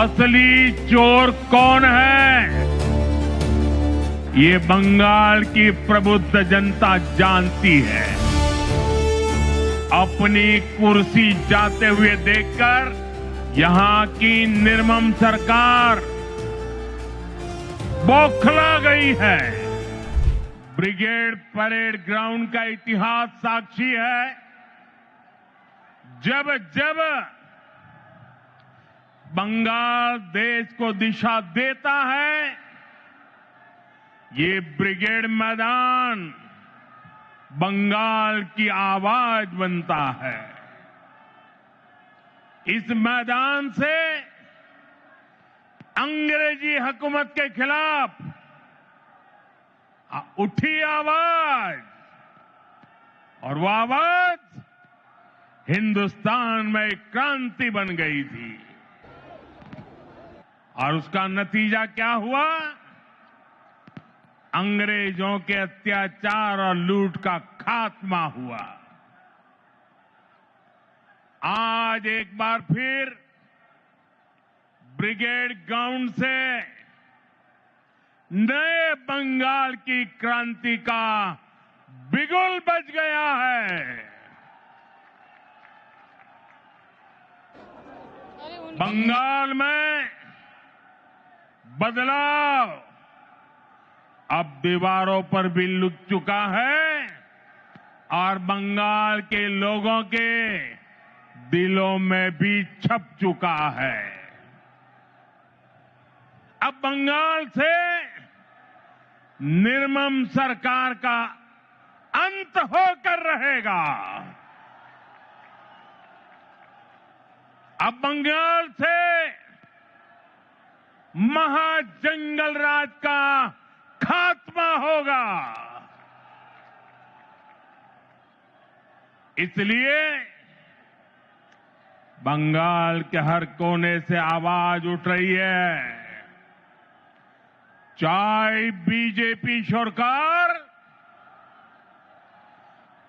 असली चोर कौन है, ये बंगाल की प्रबुद्ध जनता जानती है। अपनी कुर्सी जाते हुए देखकर यहां की निर्मम सरकार बौखला गई है। ब्रिगेड परेड ग्राउंड का इतिहास साक्षी है। जब जब बंगाल देश को दिशा देता है, ये ब्रिगेड मैदान बंगाल की आवाज बनता है। इस मैदान से अंग्रेजी हुकूमत के खिलाफ उठी आवाज, और वो आवाज हिंदुस्तान में एक क्रांति बन गई थी। और उसका नतीजा क्या हुआ? अंग्रेजों के अत्याचार और लूट का खात्मा हुआ। आज एक बार फिर ब्रिगेड ग्राउंड से नए बंगाल की क्रांति का बिगुल बज गया है। बंगाल में बदलाव अब दीवारों पर भी लुट चुका है और बंगाल के लोगों के दिलों में भी छप चुका है। अब बंगाल से निर्मम सरकार का अंत होकर रहेगा। अब बंगाल से महाजंगल राज का खात्मा होगा। इसलिए बंगाल के हर कोने से आवाज उठ रही है। चाहे बीजेपी सरकार,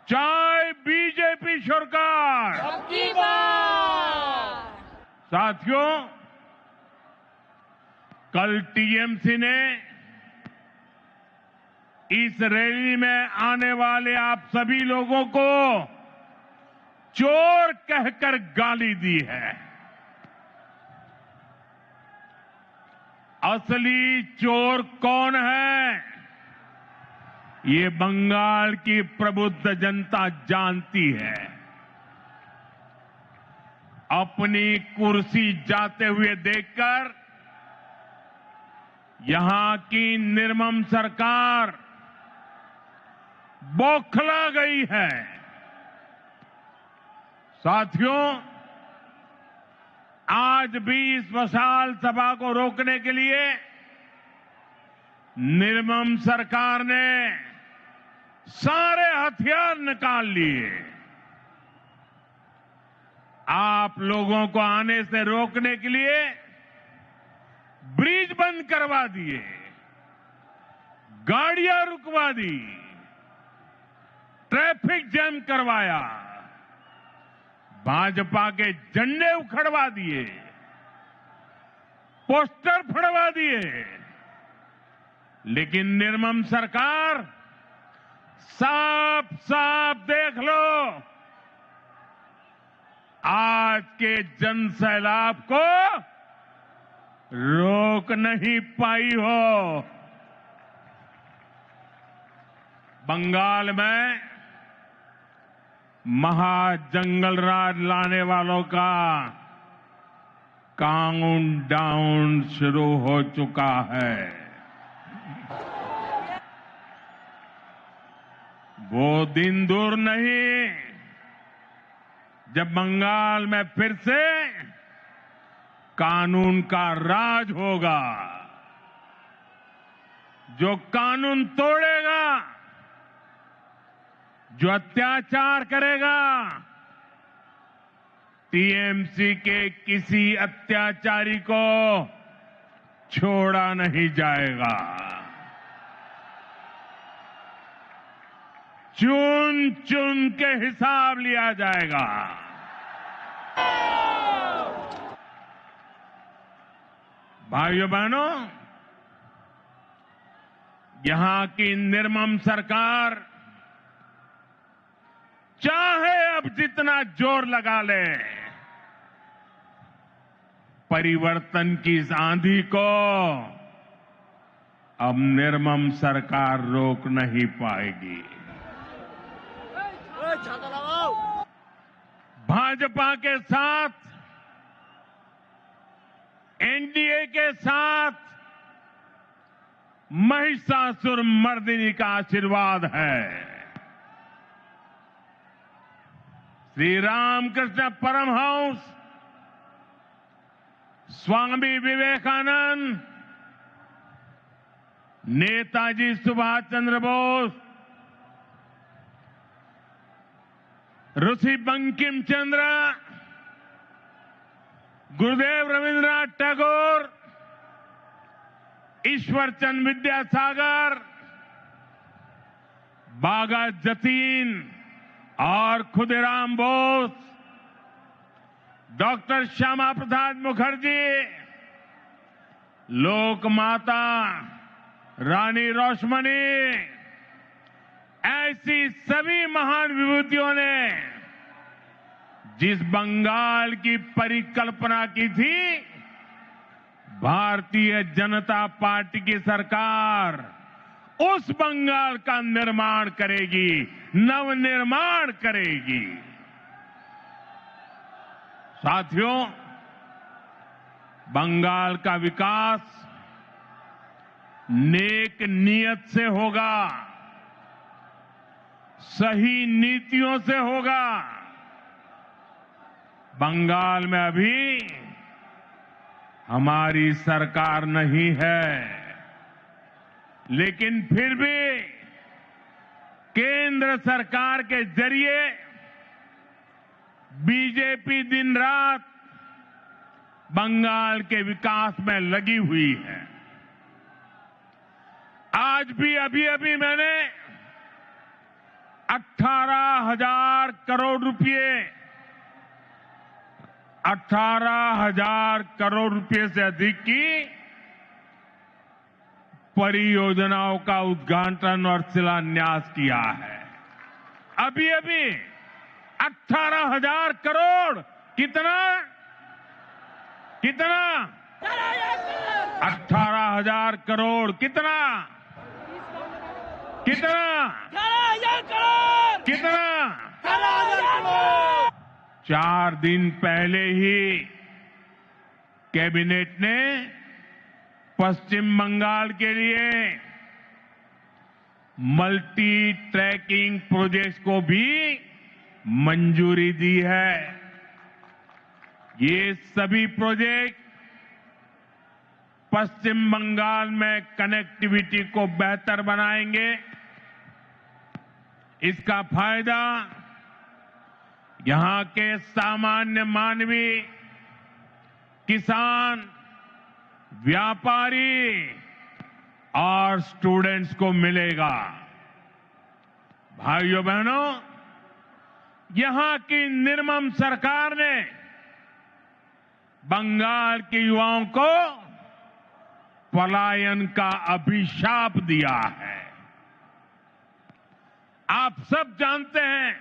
चाहे बीजेपी सरकार। साथियों, कल टीएमसी ने इस रैली में आने वाले आप सभी लोगों को चोर कहकर गाली दी है। असली चोर कौन है, ये बंगाल की प्रबुद्ध जनता जानती है। अपनी कुर्सी जाते हुए देखकर यहां की निर्मम सरकार बौखला गई है। साथियों, आज भी इस विशाल सभा को रोकने के लिए निर्मम सरकार ने सारे हथियार निकाल लिए। आप लोगों को आने से रोकने के लिए ब्रिज बंद करवा दिए, गाड़ियां रुकवा दी, ट्रैफिक जैम करवाया, भाजपा के झंडे उखड़वा दिए, पोस्टर फड़वा दिए। लेकिन निर्मम सरकार, साफ साफ देख लो, आज के जन सैलाब को रोक नहीं पाई हो। बंगाल में महाजंगल राज लाने वालों का काउंटडाउन शुरू हो चुका है। वो दिन दूर नहीं जब बंगाल में फिर से कानून का राज होगा। जो कानून तोड़ेगा, जो अत्याचार करेगा, टीएमसी के किसी अत्याचारी को छोड़ा नहीं जाएगा। चुन चुन के हिसाब लिया जाएगा। भाइयों बहनों, यहां की निर्मम सरकार चाहे अब जितना जोर लगा ले, परिवर्तन की इस आंधी को अब निर्मम सरकार रोक नहीं पाएगी। भाजपा के साथ, एनडीए के साथ महिषासुर मर्दिनी का आशीर्वाद है। श्री रामकृष्ण परमहंस, स्वामी विवेकानंद, नेताजी सुभाष चंद्र बोस, ऋषि बंकिम चंद्र, गुरुदेव रविंद्रनाथ टैगोर, ईश्वर चंद्र विद्यासागर, बागा जतीन और खुदीराम बोस, डॉक्टर श्यामा प्रसाद मुखर्जी, लोकमाता रानी रोशमनी, ऐसी सभी महान विभूतियों ने जिस बंगाल की परिकल्पना की थी, भारतीय जनता पार्टी की सरकार उस बंगाल का निर्माण करेगी, नवनिर्माण करेगी। साथियों, बंगाल का विकास नेक नियत से होगा, सही नीतियों से होगा। बंगाल में अभी हमारी सरकार नहीं है, लेकिन फिर भी केंद्र सरकार के जरिए बीजेपी दिन रात बंगाल के विकास में लगी हुई है। आज भी अभी मैंने 18,000 करोड़ रुपए 18,000 करोड़ रुपए से अधिक की परियोजनाओं का उद्घाटन और शिलान्यास किया है। अभी 18,000 करोड़ कितना 18,000 करोड़ कितना 4 दिन पहले ही कैबिनेट ने पश्चिम बंगाल के लिए मल्टी ट्रैकिंग प्रोजेक्ट्स को भी मंजूरी दी है। ये सभी प्रोजेक्ट पश्चिम बंगाल में कनेक्टिविटी को बेहतर बनाएंगे। इसका फायदा यहां के सामान्य मानवी, किसान, व्यापारी और स्टूडेंट्स को मिलेगा। भाइयों बहनों, यहां की निर्मम सरकार ने बंगाल के युवाओं को पलायन का अभिशाप दिया है। आप सब जानते हैं,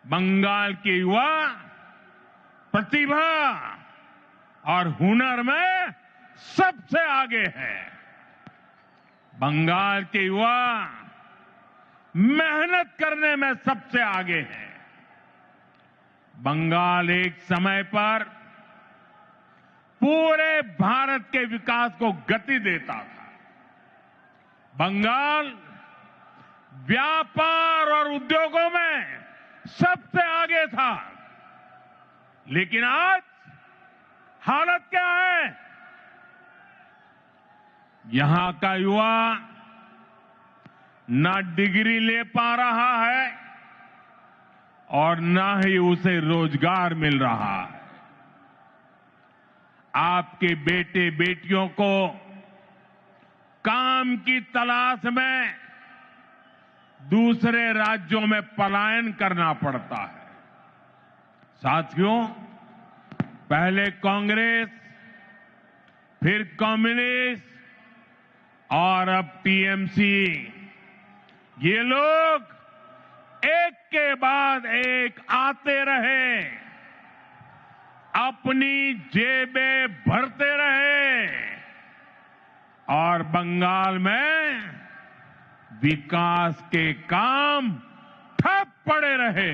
बंगाल के युवा प्रतिभा और हुनर में सबसे आगे है। बंगाल के युवा मेहनत करने में सबसे आगे है। बंगाल एक समय पर पूरे भारत के विकास को गति देता था। बंगाल व्यापार और उद्योगों में सबसे आगे था, लेकिन आज हालत क्या है? यहां का युवा ना डिग्री ले पा रहा है और ना ही उसे रोजगार मिल रहा है। आपके बेटे बेटियों को काम की तलाश में दूसरे राज्यों में पलायन करना पड़ता है। साथियों, पहले कांग्रेस फिर कम्युनिस्ट और अब टीएमसी, ये लोग एक के बाद एक आते रहे, अपनी जेबें भरते रहे और बंगाल में विकास के काम ठप पड़े रहे।